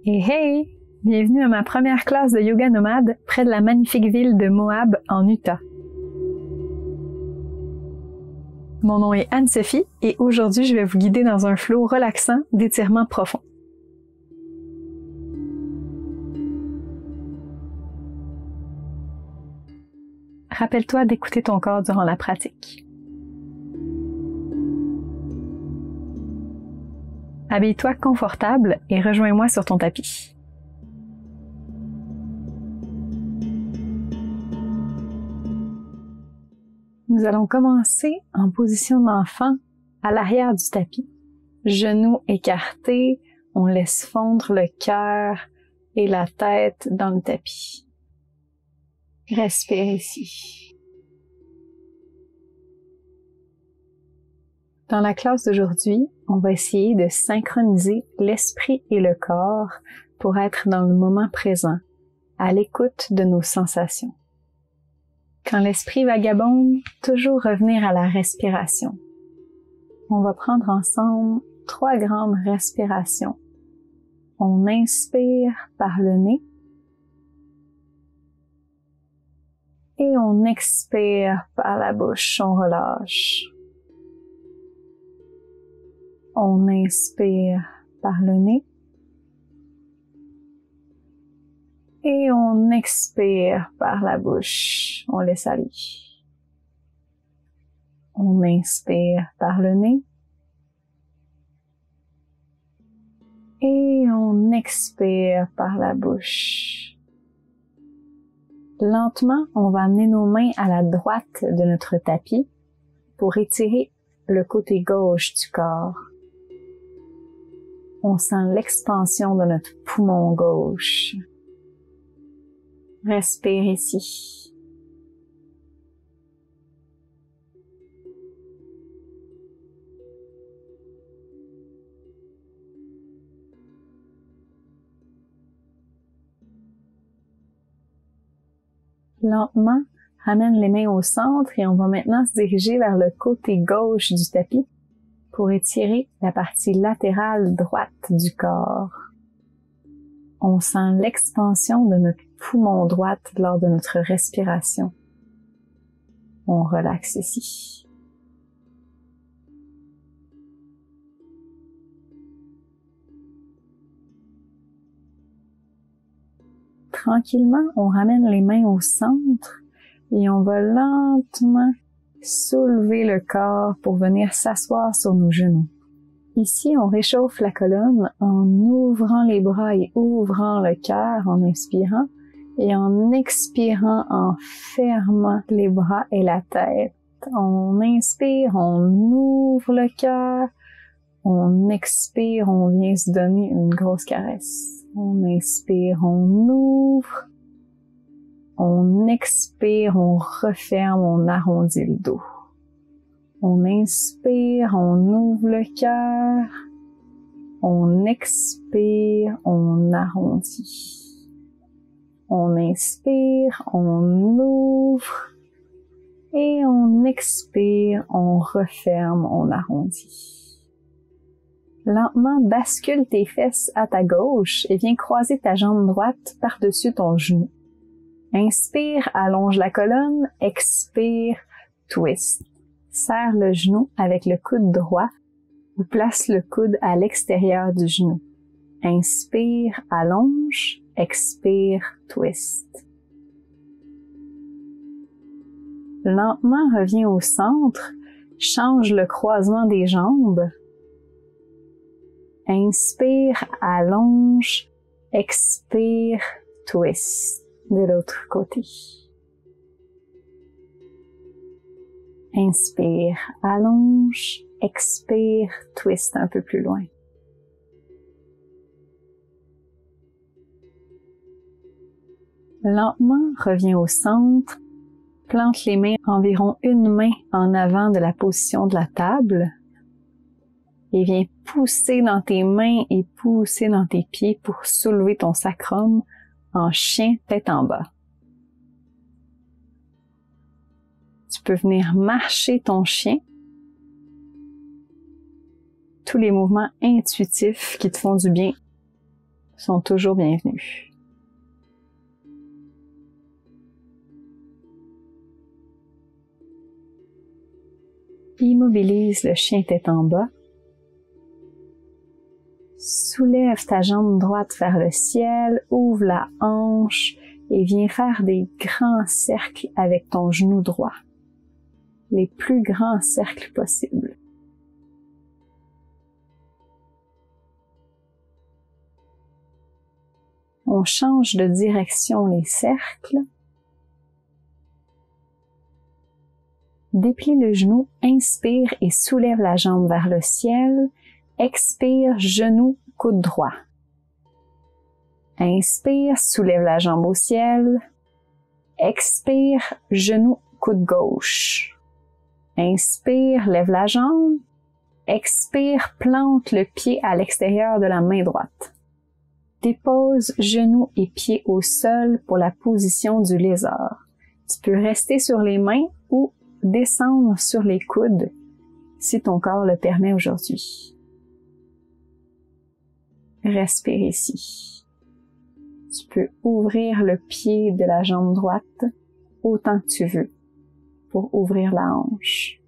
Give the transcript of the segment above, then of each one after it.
Et hey! Bienvenue à ma première classe de yoga nomade près de la magnifique ville de Moab en Utah. Mon nom est Anne-Sophie et aujourd'hui je vais vous guider dans un flow relaxant d'étirement profond. Rappelle-toi d'écouter ton corps durant la pratique. Habille-toi confortable et rejoins-moi sur ton tapis. Nous allons commencer en position d'enfant à l'arrière du tapis, genoux écartés, on laisse fondre le cœur et la tête dans le tapis. Respire ici. Dans la classe d'aujourd'hui, on va essayer de synchroniser l'esprit et le corps pour être dans le moment présent, à l'écoute de nos sensations. Quand l'esprit vagabonde, toujours revenir à la respiration. On va prendre ensemble 3 grandes respirations. On inspire par le nez et on expire par la bouche, on relâche. On inspire par le nez et on expire par la bouche, on laisse aller. On inspire par le nez et on expire par la bouche. Lentement, on va amener nos mains à la droite de notre tapis pour étirer le côté gauche du corps. On sent l'expansion de notre poumon gauche. Respire ici. Lentement, ramène les mains au centre et on va maintenant se diriger vers le côté gauche du tapis pour étirer la partie latérale droite du corps. On sent l'expansion de notre poumon droit lors de notre respiration. On relaxe ici. Tranquillement, on ramène les mains au centre et on va lentement soulever le corps pour venir s'asseoir sur nos genoux. Ici, on réchauffe la colonne en ouvrant les bras et ouvrant le cœur en inspirant et en expirant en fermant les bras et la tête. On inspire, on ouvre le cœur, on expire, on vient se donner une grosse caresse. On inspire, on ouvre, on expire, on referme, on arrondit le dos. On inspire, on ouvre le cœur, on expire, on arrondit. On inspire, on ouvre et on expire, on referme, on arrondit. Lentement, bascule tes fesses à ta gauche et viens croiser ta jambe droite par-dessus ton genou. Inspire, allonge la colonne, expire, twist. Serre le genou avec le coude droit ou place le coude à l'extérieur du genou. Inspire, allonge, expire, twist. Lentement, reviens au centre, change le croisement des jambes. Inspire, allonge, expire, twist de l'autre côté. Inspire, allonge, expire, twist un peu plus loin. Lentement, reviens au centre, plante les mains environ une main en avant de la position de la table et viens pousser dans tes mains et pousser dans tes pieds pour soulever ton sacrum en chien tête en bas. Tu peux venir marcher ton chien. Tous les mouvements intuitifs qui te font du bien sont toujours bienvenus. Immobilise le chien tête en bas. Soulève ta jambe droite vers le ciel, ouvre la hanche et viens faire des grands cercles avec ton genou droit. Les plus grands cercles possibles. On change de direction les cercles. Déplie le genou, inspire et soulève la jambe vers le ciel. Expire, genou, coude droit. Inspire, soulève la jambe au ciel. Expire, genou, coude gauche. Inspire, lève la jambe. Expire, plante le pied à l'extérieur de la main droite. Dépose genou et pied au sol pour la position du lézard. Tu peux rester sur les mains ou descendre sur les coudes si ton corps le permet aujourd'hui. Respire ici. Tu peux ouvrir le pied de la jambe droite autant que tu veux pour ouvrir la hanche.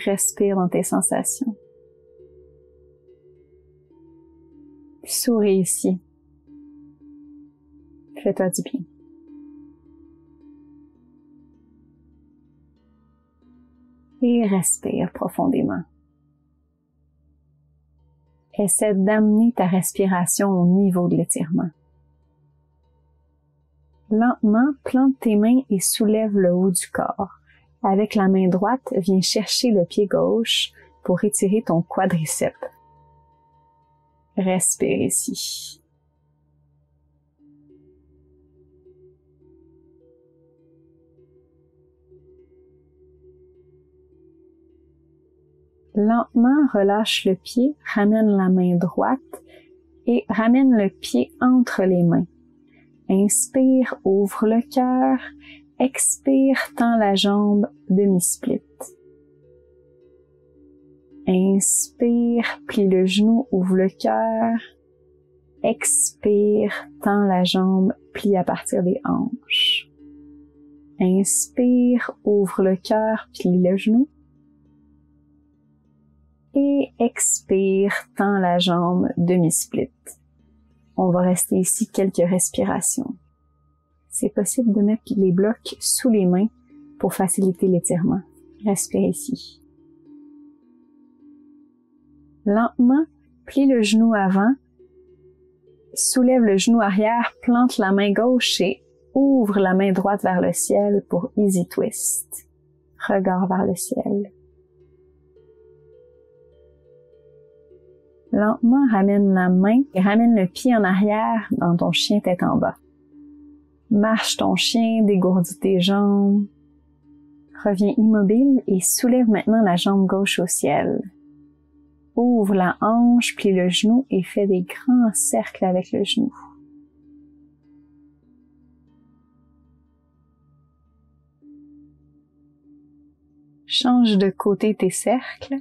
Respire dans tes sensations. Souris ici. Fais-toi du bien. Et respire profondément. Essaie d'amener ta respiration au niveau de l'étirement. Lentement, plante tes mains et soulève le haut du corps. Avec la main droite, viens chercher le pied gauche pour étirer ton quadriceps. Respire ici. Lentement, relâche le pied, ramène la main droite et ramène le pied entre les mains. Inspire, ouvre le cœur. Expire, tends la jambe, demi-split. Inspire, plie le genou, ouvre le cœur. Expire, tends la jambe, plie à partir des hanches. Inspire, ouvre le cœur, plie le genou. Et expire, tends la jambe, demi-split. On va rester ici quelques respirations. C'est possible de mettre les blocs sous les mains pour faciliter l'étirement. Respire ici. Lentement, plie le genou avant, soulève le genou arrière, plante la main gauche et ouvre la main droite vers le ciel pour Easy Twist. Regard vers le ciel. Lentement, ramène la main et ramène le pied en arrière dans ton chien tête en bas. Marche ton chien, dégourdis tes jambes. Reviens immobile et soulève maintenant la jambe gauche au ciel. Ouvre la hanche, plie le genou et fais des grands cercles avec le genou. Change de côté tes cercles.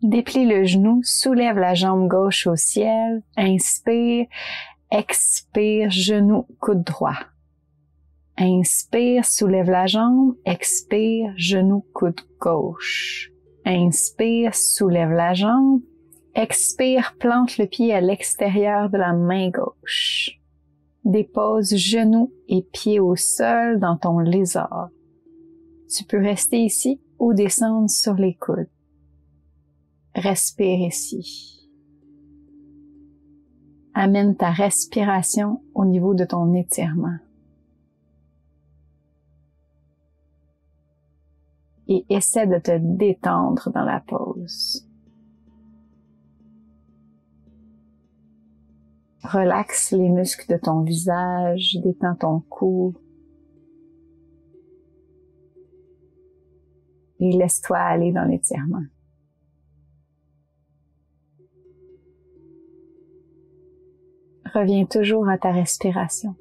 Déplie le genou, soulève la jambe gauche au ciel, inspire, expire, genou, coude droit. Inspire, soulève la jambe, expire, genou, coude gauche. Inspire, soulève la jambe, expire, plante le pied à l'extérieur de la main gauche. Dépose genou et pied au sol dans ton lézard. Tu peux rester ici ou descendre sur les coudes. Respire ici. Amène ta respiration au niveau de ton étirement. Et essaie de te détendre dans la pause. Relaxe les muscles de ton visage, détends ton cou. Et laisse-toi aller dans l'étirement. Reviens toujours à ta respiration.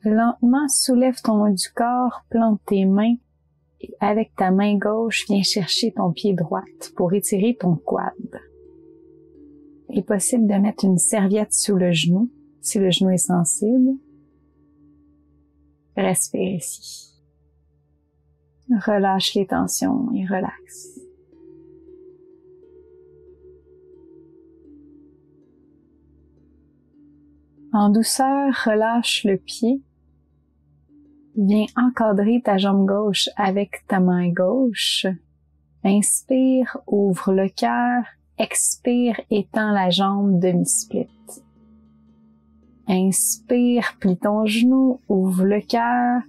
Lentement, soulève ton haut du corps, plante tes mains et avec ta main gauche, viens chercher ton pied droit pour étirer ton quad. Il est possible de mettre une serviette sous le genou, si le genou est sensible. Respire ici. Relâche les tensions et relaxe. En douceur, relâche le pied. Viens encadrer ta jambe gauche avec ta main gauche. Inspire, ouvre le cœur. Expire, étends la jambe demi-split. Inspire, plie ton genou, ouvre le cœur.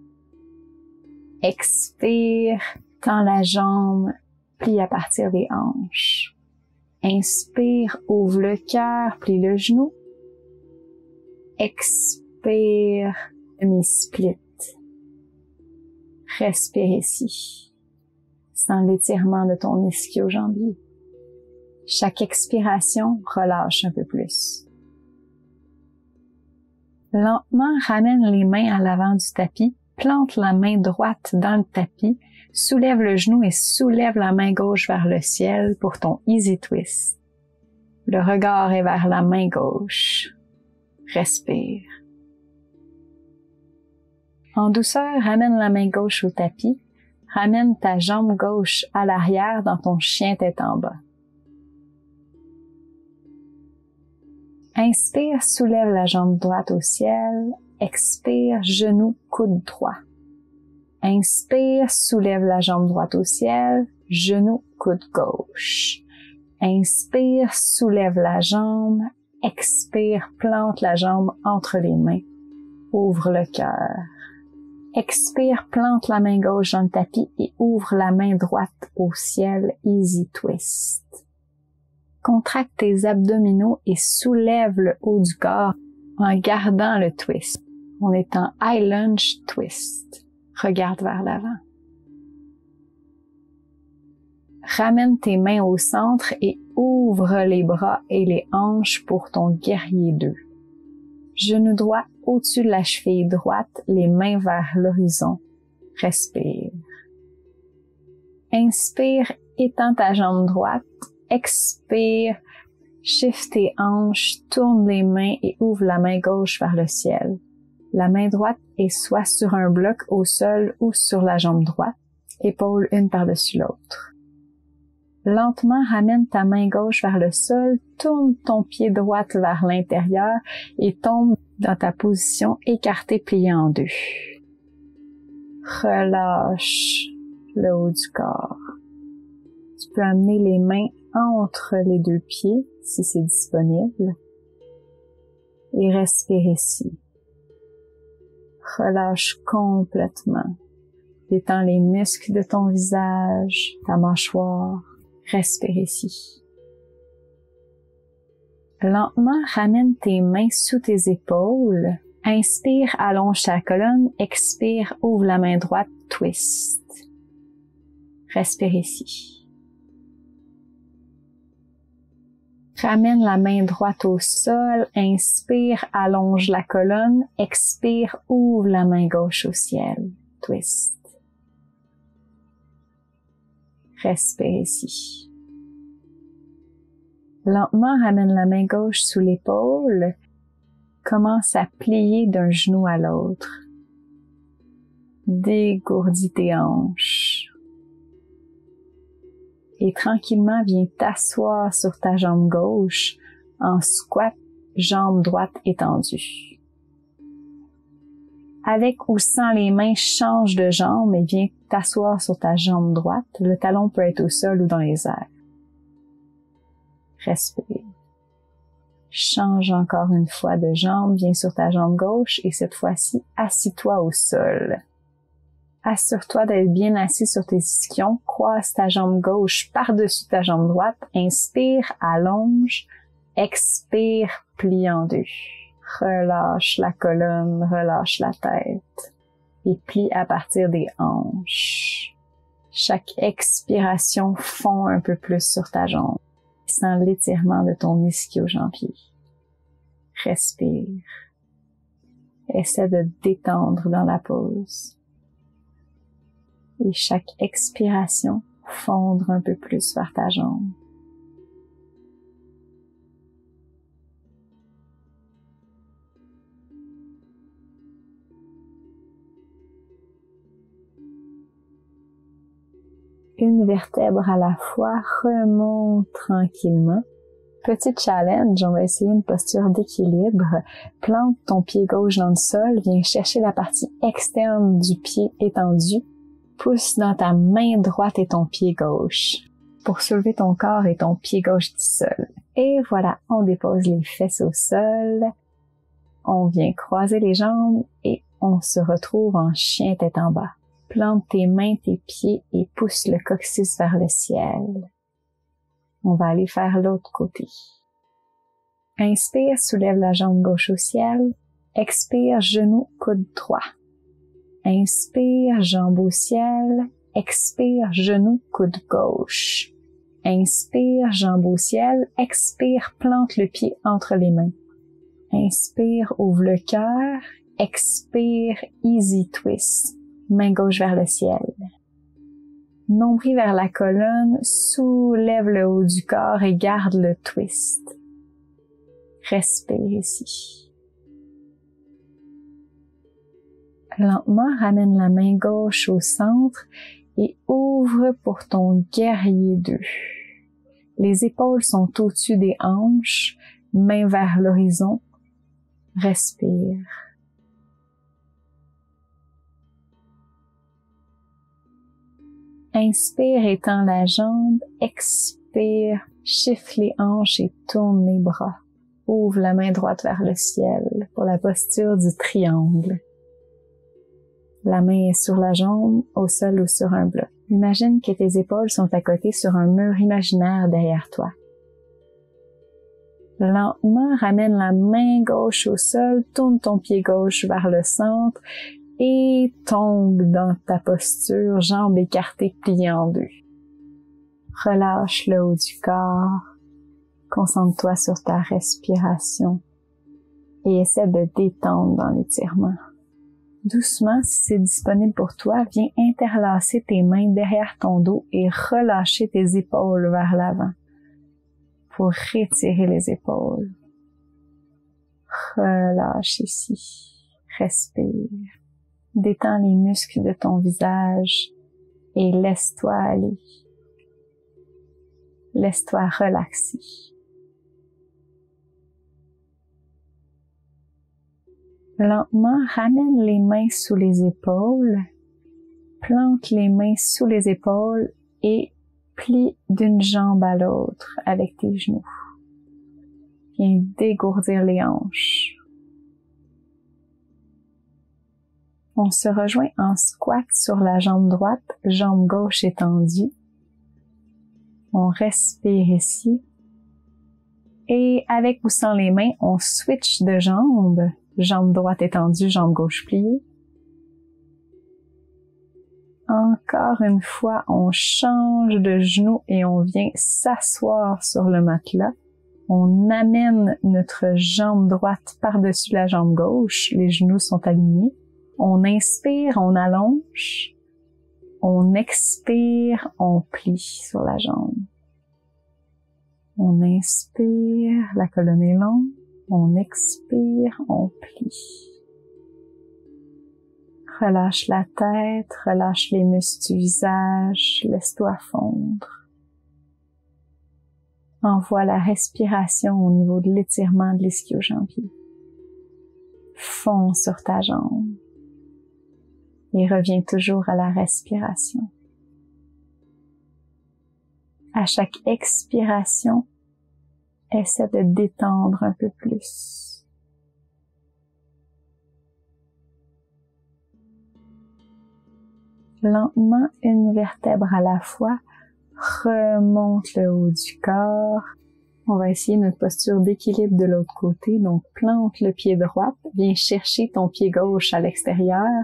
Expire, tends la jambe, plie à partir des hanches. Inspire, ouvre le cœur, plie le genou. Expire, demi-split. Respire ici. Sens l'étirement de ton ischio-jambier. Chaque expiration, relâche un peu plus. Lentement, ramène les mains à l'avant du tapis, plante la main droite dans le tapis, soulève le genou et soulève la main gauche vers le ciel pour ton easy twist. Le regard est vers la main gauche. Respire. En douceur, ramène la main gauche au tapis, ramène ta jambe gauche à l'arrière dans ton chien tête en bas. Inspire, soulève la jambe droite au ciel. Expire, genou, coude droit. Inspire, soulève la jambe droite au ciel. Genou, coude gauche. Inspire, soulève la jambe. Expire, plante la jambe entre les mains. Ouvre le cœur. Expire, plante la main gauche dans le tapis et ouvre la main droite au ciel. Easy twist. Contracte tes abdominaux et soulève le haut du corps en gardant le twist. On est en high lunge twist. Regarde vers l'avant. Ramène tes mains au centre et ouvre les bras et les hanches pour ton guerrier 2. Genou droit au-dessus de la cheville droite, les mains vers l'horizon. Respire. Inspire, étends ta jambe droite. Expire, shift tes hanches, tourne les mains et ouvre la main gauche vers le ciel. La main droite est soit sur un bloc au sol ou sur la jambe droite, épaules une par-dessus l'autre. Lentement, ramène ta main gauche vers le sol, tourne ton pied droit vers l'intérieur et tombe dans ta position écartée pliée en deux. Relâche le haut du corps. Tu peux amener les mains entre les deux pieds, si c'est disponible, et respire ici. Relâche complètement. Détends les muscles de ton visage, ta mâchoire. Respire ici. Lentement, ramène tes mains sous tes épaules. Inspire, allonge ta colonne. Expire, ouvre la main droite, twist. Respire ici. Ramène la main droite au sol, inspire, allonge la colonne, expire, ouvre la main gauche au ciel, twist. Respire ici. Lentement, ramène la main gauche sous l'épaule, commence à plier d'un genou à l'autre. Dégourdis tes hanches. Et tranquillement, viens t'asseoir sur ta jambe gauche en squat, jambe droite étendue. Avec ou sans les mains, change de jambe et viens t'asseoir sur ta jambe droite. Le talon peut être au sol ou dans les airs. Respire. Change encore une fois de jambe, viens sur ta jambe gauche et cette fois-ci, assis-toi au sol. Assure-toi d'être bien assis sur tes ischions. Croise ta jambe gauche par-dessus ta jambe droite. Inspire, allonge. Expire, plie en deux. Relâche la colonne, relâche la tête. Et plie à partir des hanches. Chaque expiration fond un peu plus sur ta jambe. Sens l'étirement de ton ischio-jambier. Respire. essaie de détendre dans la pause. Et chaque expiration, fondre un peu plus vers ta jambe. Une vertèbre à la fois, remonte tranquillement. Petit challenge, on va essayer une posture d'équilibre. Plante ton pied gauche dans le sol, viens chercher la partie externe du pied étendu. Pousse dans ta main droite et ton pied gauche pour soulever ton corps et ton pied gauche du sol. Et voilà, on dépose les fesses au sol. On vient croiser les jambes et on se retrouve en chien tête en bas. Plante tes mains, tes pieds et pousse le coccyx vers le ciel. On va aller faire l'autre côté. Inspire, soulève la jambe gauche au ciel. Expire, genou, coude droit. Inspire, jambe au ciel. Expire, genou, coude gauche. Inspire, jambe au ciel. Expire, plante le pied entre les mains. Inspire, ouvre le cœur. Expire, easy twist. Main gauche vers le ciel. Nombril vers la colonne, soulève le haut du corps et garde le twist. Respire ici. Lentement, ramène la main gauche au centre et ouvre pour ton guerrier 2. Les épaules sont au-dessus des hanches, main vers l'horizon. Respire. Inspire, étends la jambe. Expire, chiffre les hanches et tourne les bras. Ouvre la main droite vers le ciel pour la posture du triangle. La main est sur la jambe, au sol ou sur un bloc. Imagine que tes épaules sont à côté sur un mur imaginaire derrière toi. Lentement, ramène la main gauche au sol, tourne ton pied gauche vers le centre et tombe dans ta posture, jambes écartées, pliées en deux. Relâche le haut du corps, concentre-toi sur ta respiration et essaie de détendre dans l'étirement. Doucement, si c'est disponible pour toi, viens interlacer tes mains derrière ton dos et relâcher tes épaules vers l'avant pour retirer les épaules. Relâche ici. Respire. Détends les muscles de ton visage et laisse-toi aller. Laisse-toi relaxer. Lentement, ramène les mains sous les épaules, plante les mains sous les épaules et plie d'une jambe à l'autre avec tes genoux. Viens dégourdir les hanches. On se rejoint en squat sur la jambe droite, jambe gauche étendue. On respire ici. Et avec ou sans les mains, on switch de jambe. Jambe droite étendue, jambe gauche pliée. Encore une fois, on change de genou et on vient s'asseoir sur le matelas. On amène notre jambe droite par-dessus la jambe gauche. Les genoux sont alignés. On inspire, on allonge. On expire, on plie sur la jambe. On inspire, la colonne est longue. On expire, on plie. Relâche la tête, relâche les muscles du visage, laisse-toi fondre. Envoie la respiration au niveau de l'étirement de l'ischio-jambier. Fonds sur ta jambe. Et reviens toujours à la respiration. À chaque expiration, essaie de détendre un peu plus. Lentement, une vertèbre à la fois, remonte le haut du corps. On va essayer notre posture d'équilibre de l'autre côté. Donc, plante le pied droit, viens chercher ton pied gauche à l'extérieur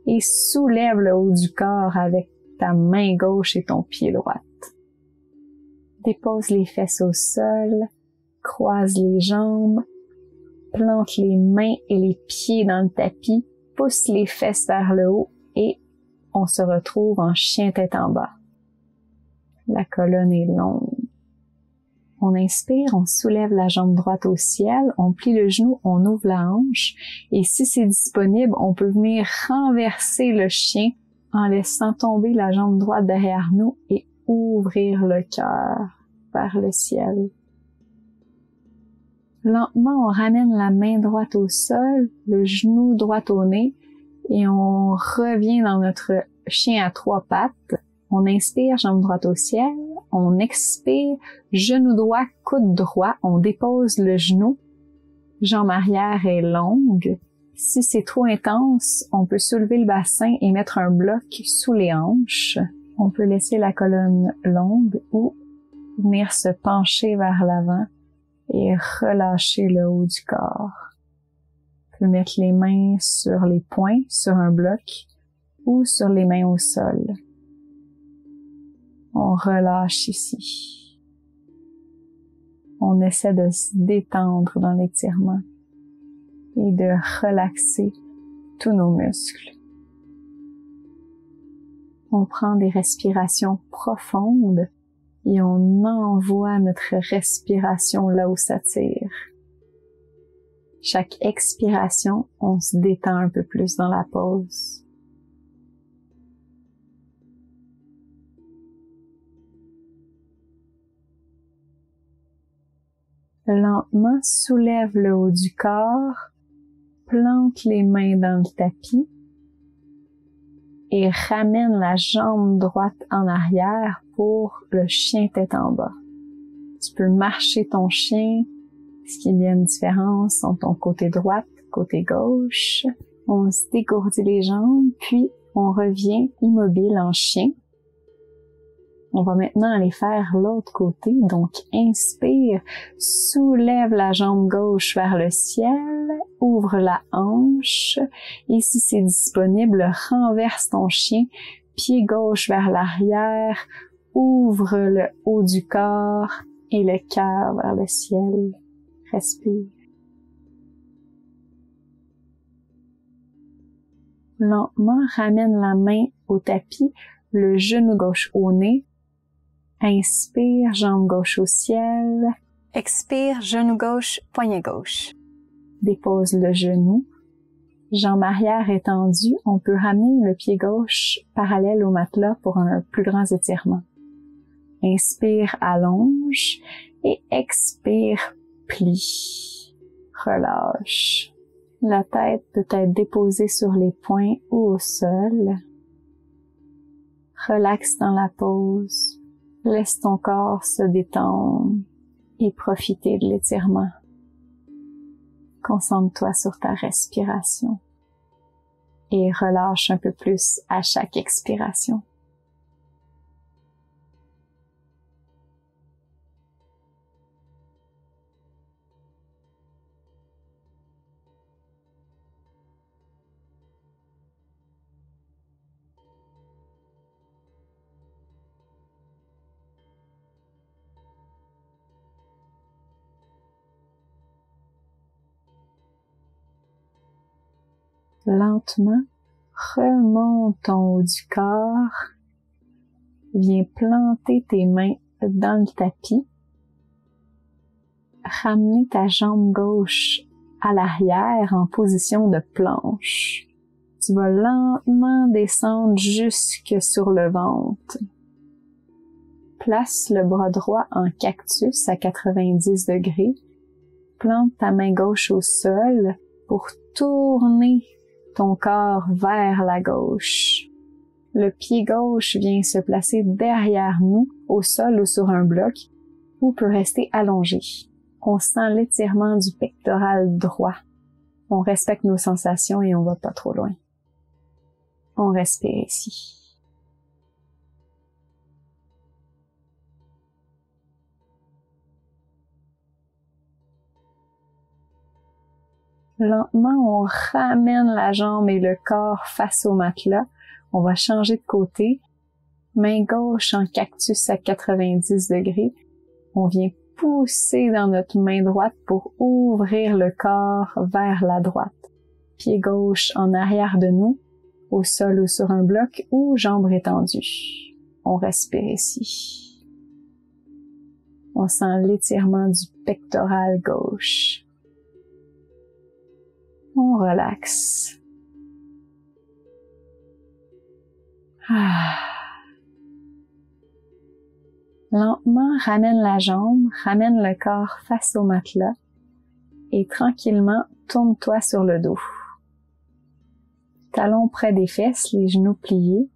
et soulève le haut du corps avec ta main gauche et ton pied droit. Dépose les fesses au sol, croise les jambes, plante les mains et les pieds dans le tapis, pousse les fesses vers le haut et on se retrouve en chien tête en bas. La colonne est longue. On inspire, on soulève la jambe droite au ciel, on plie le genou, on ouvre la hanche et si c'est disponible, on peut venir renverser le chien en laissant tomber la jambe droite derrière nous et ouvrir le cœur vers le ciel. Lentement, on ramène la main droite au sol, le genou droit au nez et on revient dans notre chien à 3 pattes. On inspire, jambe droite au ciel. On expire, genou droit, coude droit. On dépose le genou. Jambe arrière est longue. Si c'est trop intense, on peut soulever le bassin et mettre un bloc sous les hanches. On peut laisser la colonne longue ou venir se pencher vers l'avant et relâcher le haut du corps. On peut mettre les mains sur les poings, sur un bloc ou sur les mains au sol. On relâche ici. On essaie de se détendre dans l'étirement et de relaxer tous nos muscles. On prend des respirations profondes et on envoie notre respiration là où ça tire. Chaque expiration, on se détend un peu plus dans la pause. Lentement, soulève le haut du corps, plante les mains dans le tapis et ramène la jambe droite en arrière pour le chien tête en bas. Tu peux marcher ton chien. Est-ce qu'il y a une différence entre ton côté droite, côté gauche? On se dégourdit les jambes, puis on revient immobile en chien. On va maintenant aller faire l'autre côté. Donc, inspire, soulève la jambe gauche vers le ciel, ouvre la hanche et si c'est disponible, renverse ton chien, pied gauche vers l'arrière, ouvre le haut du corps et le cœur vers le ciel. Respire. Lentement, ramène la main au tapis, le genou gauche au nez. Inspire, jambe gauche au ciel. Expire, genou gauche, poignet gauche. Dépose le genou. Jambe arrière étendue. On peut ramener le pied gauche parallèle au matelas pour un plus grand étirement. Inspire, allonge. Et expire, plie. Relâche. La tête peut être déposée sur les poings ou au sol. Relaxe dans la pause. Laisse ton corps se détendre et profiter de l'étirement. Concentre-toi sur ta respiration et relâche un peu plus à chaque expiration. Lentement, remonte ton haut du corps, viens planter tes mains dans le tapis, ramener ta jambe gauche à l'arrière en position de planche. Tu vas lentement descendre jusque sur le ventre. Place le bras droit en cactus à 90 degrés. Plante ta main gauche au sol pour tourner ton corps vers la gauche. Le pied gauche vient se placer derrière nous, au sol ou sur un bloc, ou peut rester allongé. On sent l'étirement du pectoral droit. On respecte nos sensations et on va pas trop loin. On respire ici. Lentement, on ramène la jambe et le corps face au matelas. On va changer de côté. Main gauche en cactus à 90 degrés. On vient pousser dans notre main droite pour ouvrir le corps vers la droite. Pied gauche en arrière de nous, au sol ou sur un bloc ou jambes étendues. On respire ici. On sent l'étirement du pectoral gauche. On relaxe. Lentement, ramène la jambe, ramène le corps face au matelas et tranquillement, tourne-toi sur le dos. Talons près des fesses, les genoux pliés.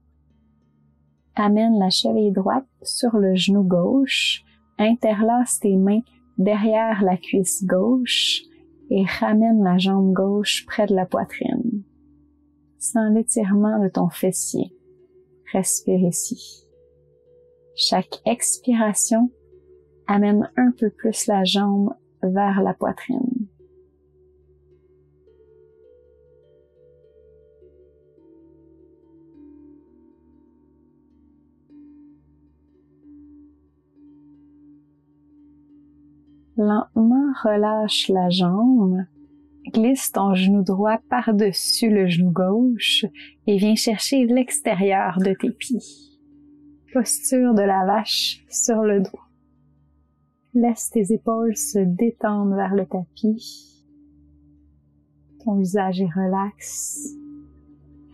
Amène la cheville droite sur le genou gauche. Interlace tes mains derrière la cuisse gauche et ramène la jambe gauche près de la poitrine. Sens l'étirement de ton fessier. Respire ici. Chaque expiration amène un peu plus la jambe vers la poitrine. Lentement, relâche la jambe, glisse ton genou droit par-dessus le genou gauche et viens chercher l'extérieur de tes pieds. Posture de la vache sur le dos. Laisse tes épaules se détendre vers le tapis. Ton visage est relax.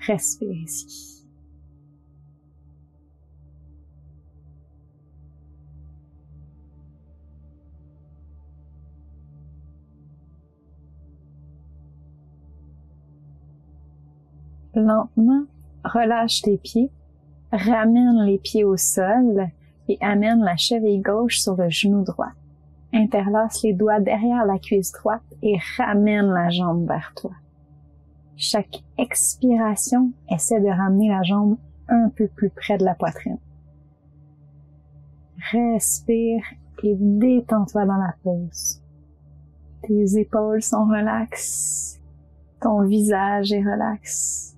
Respire ici. Lentement, relâche tes pieds, ramène les pieds au sol et amène la cheville gauche sur le genou droit. Interlace les doigts derrière la cuisse droite et ramène la jambe vers toi. Chaque expiration, essaie de ramener la jambe un peu plus près de la poitrine. Respire et détends-toi dans la pause. Tes épaules sont relaxes, ton visage est relax.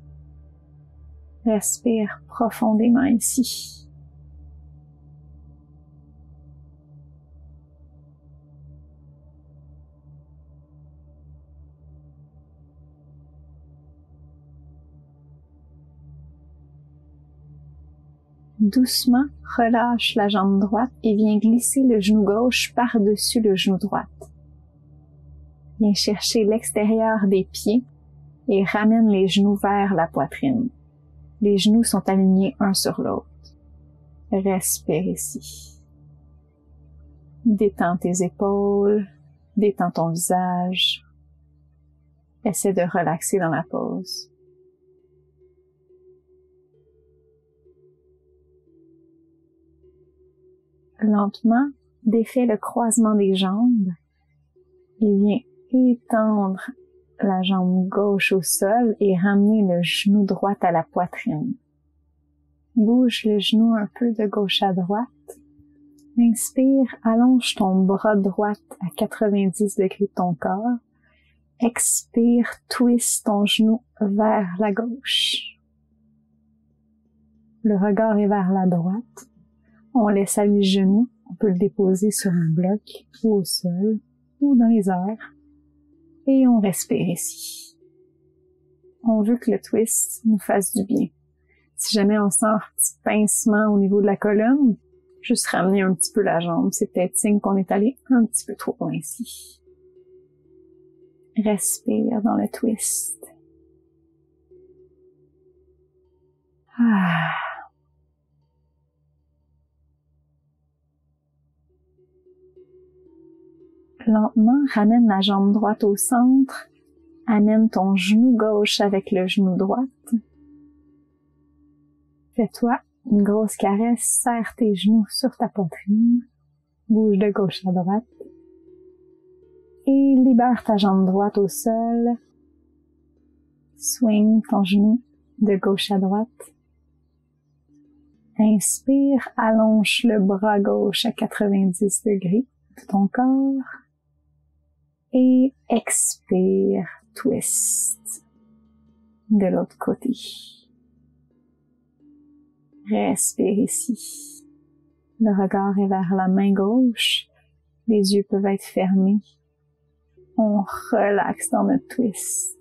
Respire profondément ici. Doucement, relâche la jambe droite et viens glisser le genou gauche par-dessus le genou droit. Viens chercher l'extérieur des pieds et ramène les genoux vers la poitrine. Les genoux sont alignés un sur l'autre. Respire ici. Détends tes épaules, détends ton visage. Essaie de relaxer dans la pause. Lentement, défais le croisement des jambes et viens étendre la jambe gauche au sol et ramener le genou droit à la poitrine. Bouge le genou un peu de gauche à droite. Inspire, allonge ton bras droit à 90 degrés de ton corps. Expire, twist ton genou vers la gauche. Le regard est vers la droite. On laisse aller le genou. On peut le déposer sur un bloc ou au sol ou dans les airs. Et on respire ici. On veut que le twist nous fasse du bien. Si jamais on sent un petit pincement au niveau de la colonne, juste ramener un petit peu la jambe. C'est peut-être signe qu'on est allé un petit peu trop loin ici. Respire dans le twist. Lentement, ramène la jambe droite au centre. Amène ton genou gauche avec le genou droit. Fais-toi une grosse caresse, serre tes genoux sur ta poitrine. Bouge de gauche à droite. Et libère ta jambe droite au sol. Swing ton genou de gauche à droite. Inspire, allonge le bras gauche à 90 degrés de ton corps. Et expire, twist de l'autre côté. Respire ici. Le regard est vers la main gauche. Les yeux peuvent être fermés. On relaxe dans notre twist.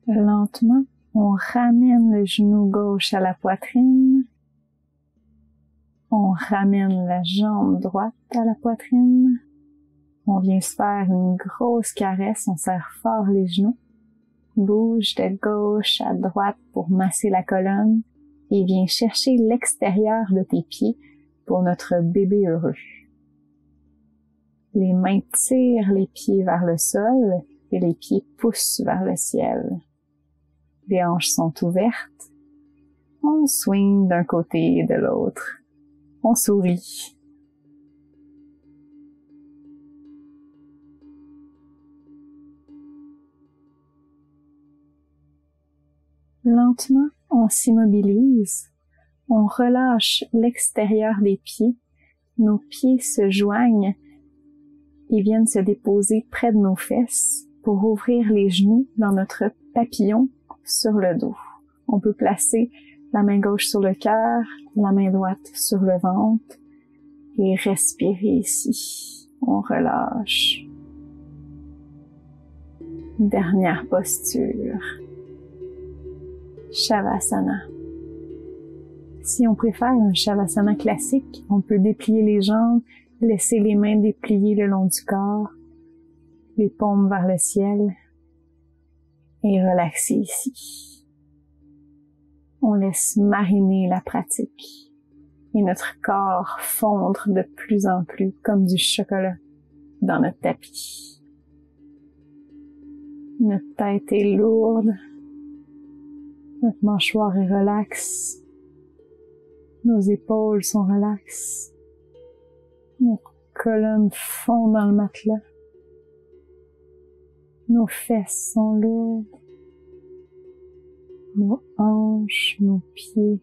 Lentement, on ramène le genou gauche à la poitrine. On ramène la jambe droite à la poitrine. On vient se faire une grosse caresse, on serre fort les genoux. Bouge de gauche à droite pour masser la colonne et viens chercher l'extérieur de tes pieds pour notre bébé heureux. Les mains tirent les pieds vers le sol et les pieds poussent vers le ciel. Les hanches sont ouvertes. On swing d'un côté et de l'autre. On sourit. Lentement, on s'immobilise. On relâche l'extérieur des pieds. Nos pieds se joignent et viennent se déposer près de nos fesses pour ouvrir les genoux dans notre papillon sur le dos. On peut placer la main gauche sur le cœur, la main droite sur le ventre et respirer ici. On relâche. Dernière posture. Shavasana. Si on préfère un Shavasana classique, on peut déplier les jambes, laisser les mains dépliées le long du corps, les paumes vers le ciel et relaxer ici. On laisse mariner la pratique et notre corps fondre de plus en plus comme du chocolat dans notre tapis. Notre tête est lourde, notre mâchoire est relaxe, nos épaules sont relaxes, nos colonnes fondent dans le matelas, nos fesses sont lourdes, nos hanches, nos pieds,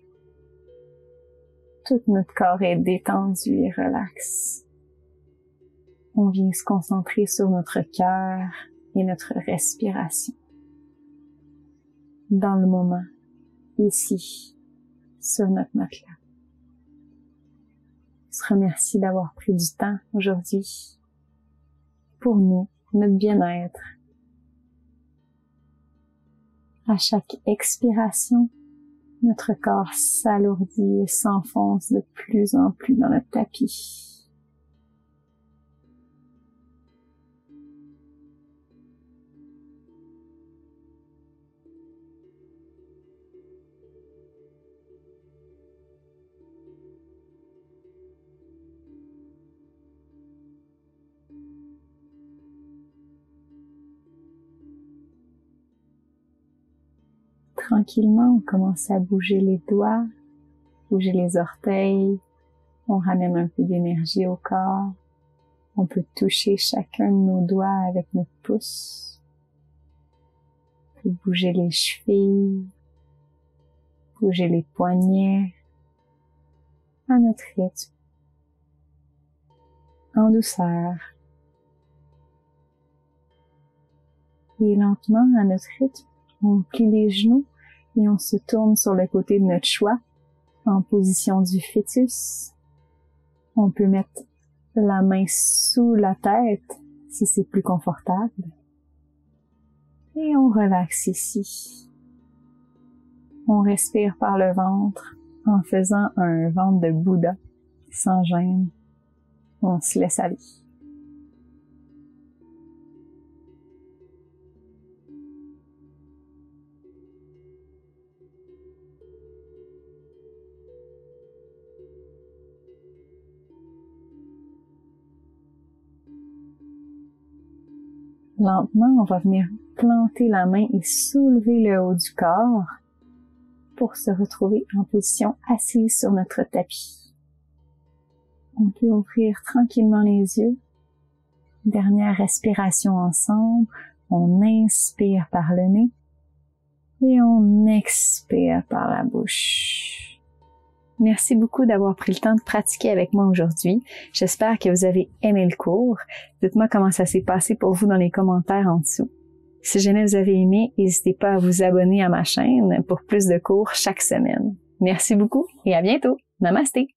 tout notre corps est détendu et relax. On vient se concentrer sur notre cœur et notre respiration. Dans le moment, ici, sur notre matelas. On se remercie d'avoir pris du temps aujourd'hui pour nous, notre bien-être. À chaque expiration, notre corps s'alourdit et s'enfonce de plus en plus dans notre tapis. Tranquillement, on commence à bouger les doigts, bouger les orteils, on ramène un peu d'énergie au corps, on peut toucher chacun de nos doigts avec notre pouce, on peut bouger les chevilles, bouger les poignets, à notre rythme, en douceur. Et lentement, à notre rythme, on plie les genoux et on se tourne sur le côté de notre choix, en position du fœtus. On peut mettre la main sous la tête, si c'est plus confortable. Et on relaxe ici. On respire par le ventre, en faisant un ventre de Bouddha, sans gêne. On se laisse aller. Lentement, on va venir planter la main et soulever le haut du corps pour se retrouver en position assise sur notre tapis. On peut ouvrir tranquillement les yeux. Dernière respiration ensemble. On inspire par le nez. Et on expire par la bouche. Merci beaucoup d'avoir pris le temps de pratiquer avec moi aujourd'hui. J'espère que vous avez aimé le cours. Dites-moi comment ça s'est passé pour vous dans les commentaires en dessous. Si jamais vous avez aimé, n'hésitez pas à vous abonner à ma chaîne pour plus de cours chaque semaine. Merci beaucoup et à bientôt. Namasté!